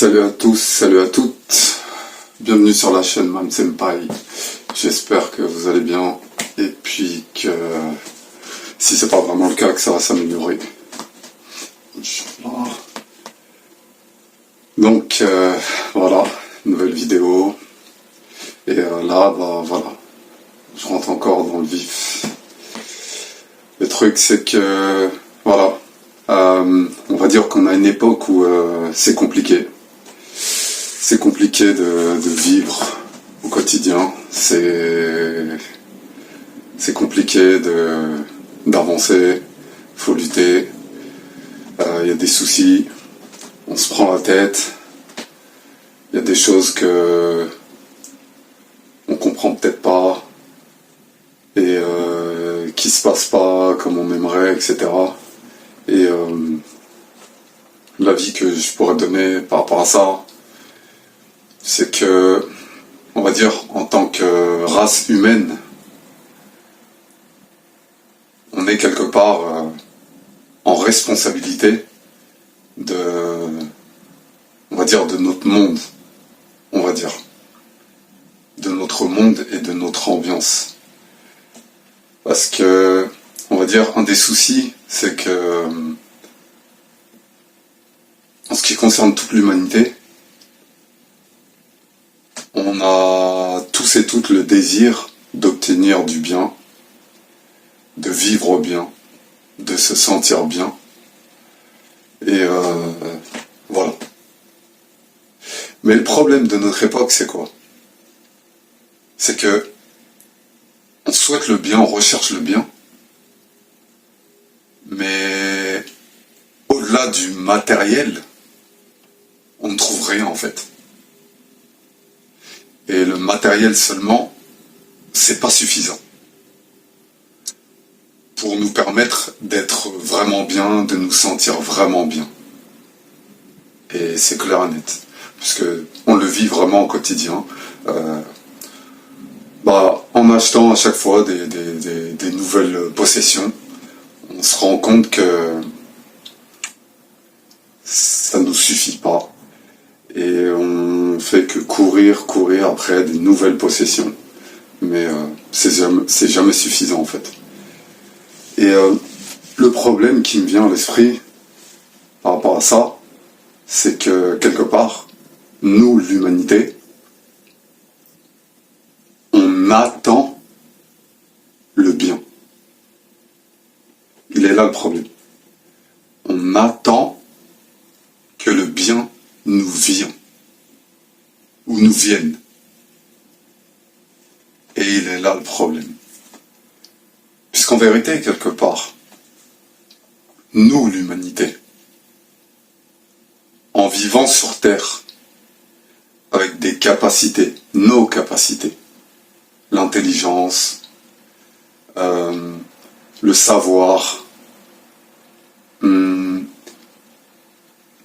Salut à tous, salut à toutes, bienvenue sur la chaîne Mam Senpai. J'espère que vous allez bien et puis que si c'est pas vraiment le cas, que ça va s'améliorer. Donc voilà, nouvelle vidéo et là voilà, je rentre encore dans le vif. Le truc c'est que voilà, on va dire qu'on a une époque où c'est compliqué. C'est compliqué de vivre au quotidien. C'est compliqué d'avancer. Faut lutter. Il y a des soucis. On se prend la tête. Il y a des choses que on comprend peut-être pas et qui se passent pas comme on aimerait, etc. Et l'avis que je pourrais donner par rapport à ça, c'est que, on va dire, en tant que race humaine, on est quelque part en responsabilité on va dire, de notre monde, on va dire, de notre monde et de notre ambiance. Parce que, on va dire, un des soucis, c'est que, en ce qui concerne toute l'humanité, on a tous et toutes le désir d'obtenir du bien, de vivre bien, de se sentir bien. Et voilà. Mais le problème de notre époque, c'est quoi? C'est que on souhaite le bien, on recherche le bien, mais au-delà du matériel, on ne trouve rien en fait. Et le matériel seulement, c'est pas suffisant pour nous permettre d'être vraiment bien, de nous sentir vraiment bien. Et c'est clair et net, puisque on le vit vraiment au quotidien. En achetant à chaque fois des nouvelles possessions, on se rend compte que ça ne nous suffit pas. Et on fait que courir après des nouvelles possessions. Mais c'est jamais suffisant en fait. Et le problème qui me vient à l'esprit par rapport à ça, c'est que quelque part, nous, l'humanité, on attend le bien. Il est là le problème. On attend que le bien nous vienne ou nous vienne. Et il est là le problème. Puisqu'en vérité, quelque part, nous, l'humanité, en vivant sur Terre, avec des capacités, nos capacités, l'intelligence, le savoir,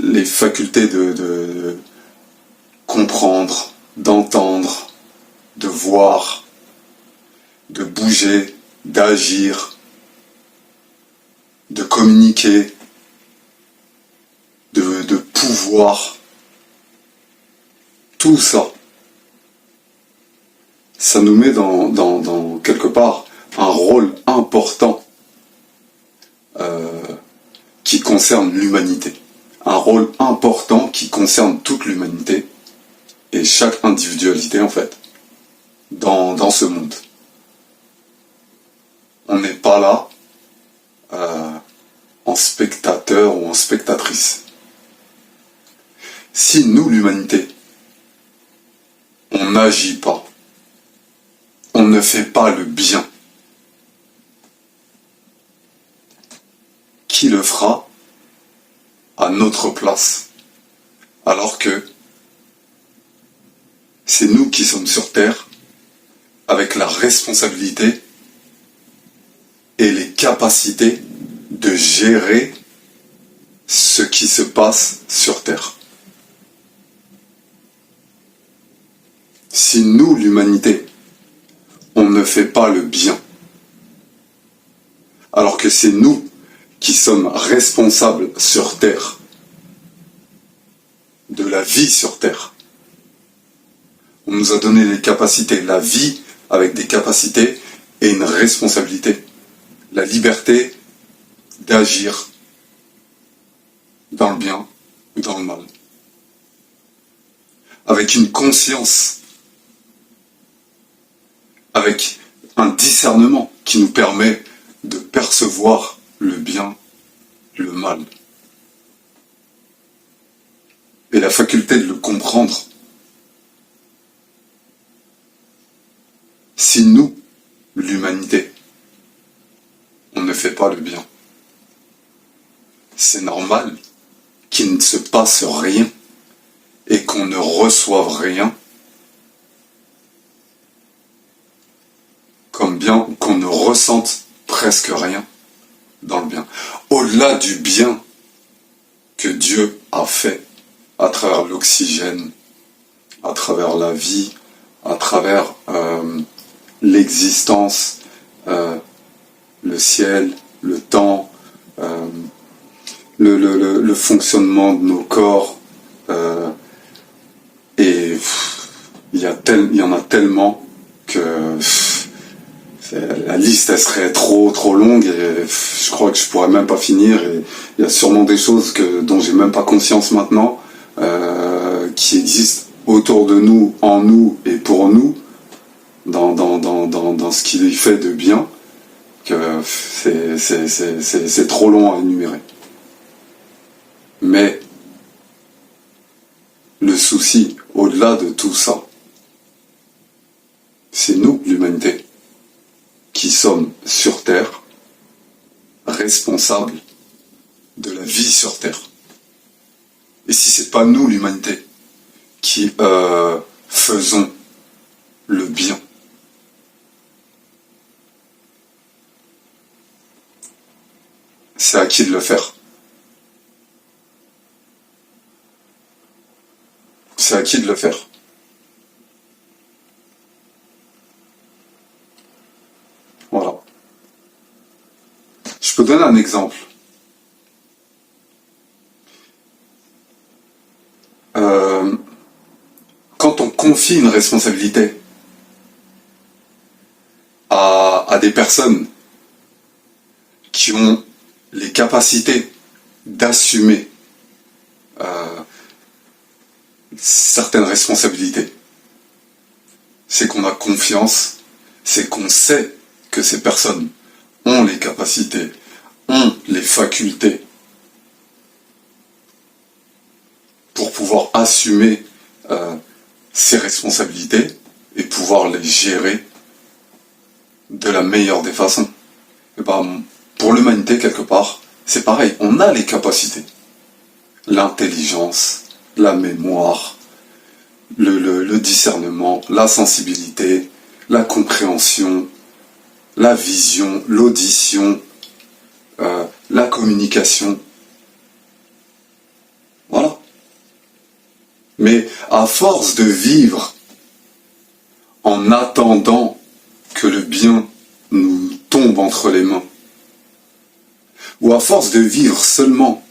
les facultés de comprendre, d'entendre, de voir, de bouger, d'agir, de communiquer, de pouvoir, tout ça, ça nous met dans quelque part un rôle important qui concerne l'humanité. Un rôle important qui concerne toute l'humanité et chaque individualité en fait, dans ce monde. On n'est pas là en spectateur ou en spectatrice. Si nous, l'humanité, on n'agit pas, on ne fait pas le bien, qui le fera à notre place? Alors que c'est nous qui sommes sur Terre avec la responsabilité et les capacités de gérer ce qui se passe sur Terre. Si nous, l'humanité, on ne fait pas le bien, alors que c'est nous qui sommes responsables sur Terre de la la vie sur Terre. On nous a donné les capacités, la vie avec des capacités et une responsabilité. La liberté d'agir dans le bien ou dans le mal. Avec une conscience, avec un discernement qui nous permet de percevoir le bien, le mal. Et la faculté de le comprendre. Si nous, l'humanité, on ne fait pas le bien, c'est normal qu'il ne se passe rien et qu'on ne reçoive rien comme bien, qu'on ne ressente presque rien dans le bien. Au-delà du bien que Dieu a fait à travers l'oxygène, à travers la vie, à travers l'existence, le ciel, le temps, le fonctionnement de nos corps, et il y en a tellement que la liste elle serait trop longue et je crois que je pourrais même pas finir. Et il y a sûrement des choses dont j'ai même pas conscience maintenant, qui existent autour de nous, en nous et pour nous, dans ce qu'il fait de bien, que c'est trop long à énumérer. Mais le souci, au-delà de tout ça, c'est nous, l'humanité, qui sommes sur Terre, responsables de la vie sur Terre. Et si c'est pas nous, l'humanité, qui faisons le bien, c'est à qui de le faire. C'est à qui de le faire. Voilà. Je peux donner un exemple. Quand on confie une responsabilité à des personnes qui ont les capacités d'assumer certaines responsabilités, c'est qu'on a confiance, c'est qu'on sait que ces personnes ont les capacités, ont les facultés pour pouvoir assumer ces responsabilités et pouvoir les gérer de la meilleure des façons. Et ben, pour l'humanité, quelque part, c'est pareil, on a les capacités. L'intelligence, la mémoire, le discernement, la sensibilité, la compréhension, la vision, l'audition, la communication. Voilà. Mais à force de vivre en attendant que le bien nous tombe entre les mains, ou à force de vivre seulement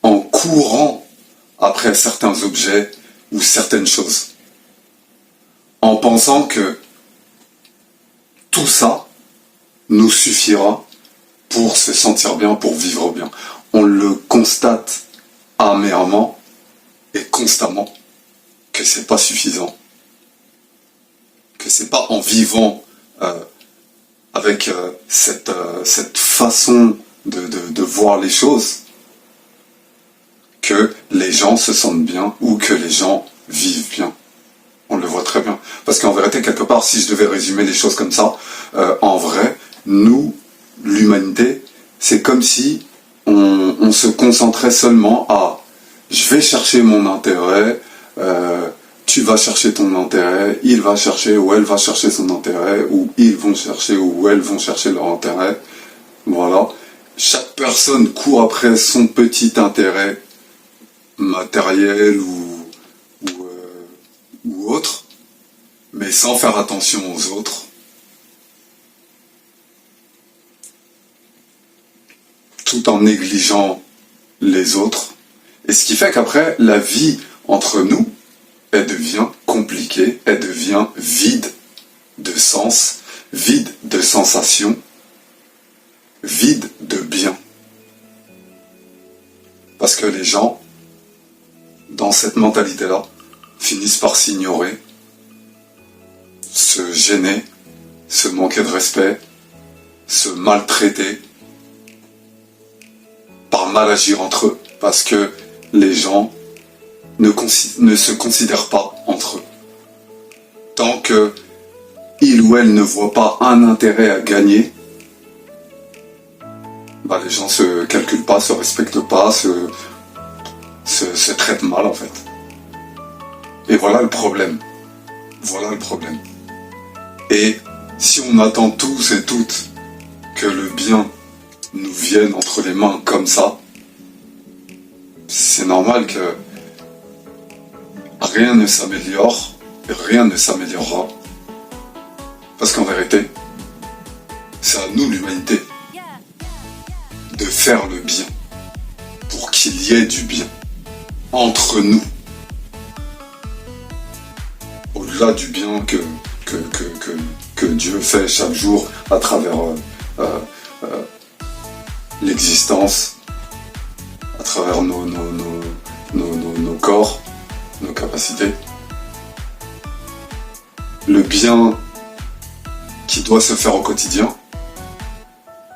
en courant après certains objets ou certaines choses, en pensant que tout ça nous suffira pour se sentir bien, pour vivre bien. On le constate amèrement et constamment que c'est pas suffisant, que c'est pas en vivant avec cette façon de voir les choses que les gens se sentent bien ou que les gens vivent bien. On le voit très bien. Parce qu'en vérité, quelque part, si je devais résumer les choses comme ça, en vrai, nous, l'humanité, c'est comme si on se concentrait seulement à « je vais chercher mon intérêt », tu vas chercher ton intérêt, il va chercher ou elle va chercher son intérêt, ou ils vont chercher ou elles vont chercher leur intérêt. Voilà. Chaque personne court après son petit intérêt matériel ou autre, mais sans faire attention aux autres. Tout en négligeant les autres. Et ce qui fait qu'après, la vie entre nous, elle devient compliquée, elle devient vide de sens, vide de sensations, vide de bien. Parce que les gens, dans cette mentalité-là, finissent par s'ignorer, se gêner, se manquer de respect, se maltraiter, par mal agir entre eux, parce que les gens ne se considèrent pas entre eux. Tant que il ou elle ne voit pas un intérêt à gagner, bah les gens se calculent pas, se respectent pas, se traitent mal en fait. Et voilà le problème. Voilà le problème. Et si on attend tous et toutes que le bien nous vienne entre les mains comme ça, c'est normal que rien ne s'améliore, et rien ne s'améliorera. Parce qu'en vérité, c'est à nous, l'humanité, de faire le bien, pour qu'il y ait du bien, entre nous. Au-delà du bien que Dieu fait chaque jour à travers l'existence, à travers nos corps, nos capacités. Le bien qui doit se faire au quotidien,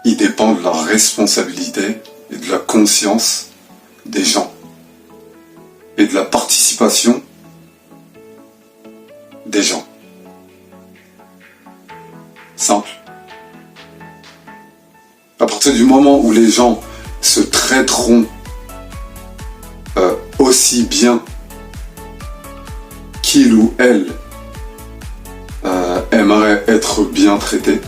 il dépend de la responsabilité et de la conscience des gens et de la participation des gens. Simple. À partir du moment où les gens se traiteront aussi bien qu'il ou elle aimerait être bien traité,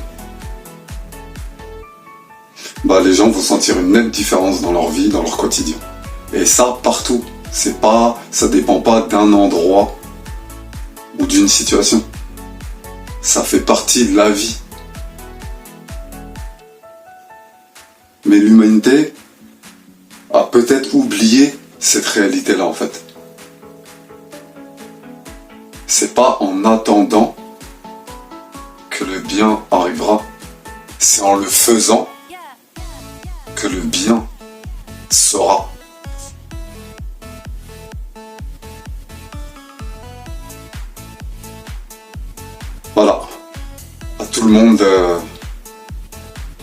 bah les gens vont sentir une nette différence dans leur vie, dans leur quotidien. Et ça, partout. Ça dépend pas d'un endroit ou d'une situation. Ça fait partie de la vie. Mais l'humanité a peut-être oublié cette réalité-là en fait. C'est pas en attendant que le bien arrivera. C'est en le faisant que le bien sera. Voilà. À tout le monde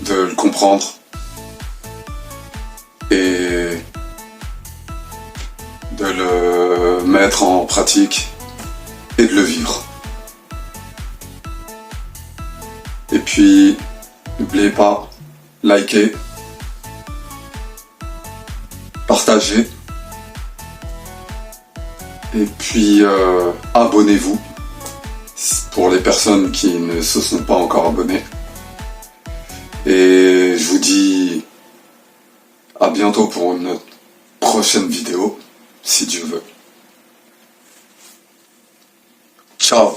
de le comprendre et de le mettre en pratique et de le vivre. Et puis, n'oubliez pas, likez, partagez, et puis abonnez-vous pour les personnes qui ne se sont pas encore abonnées. Et je vous dis à bientôt pour une prochaine vidéo, si Dieu veut. Ciao.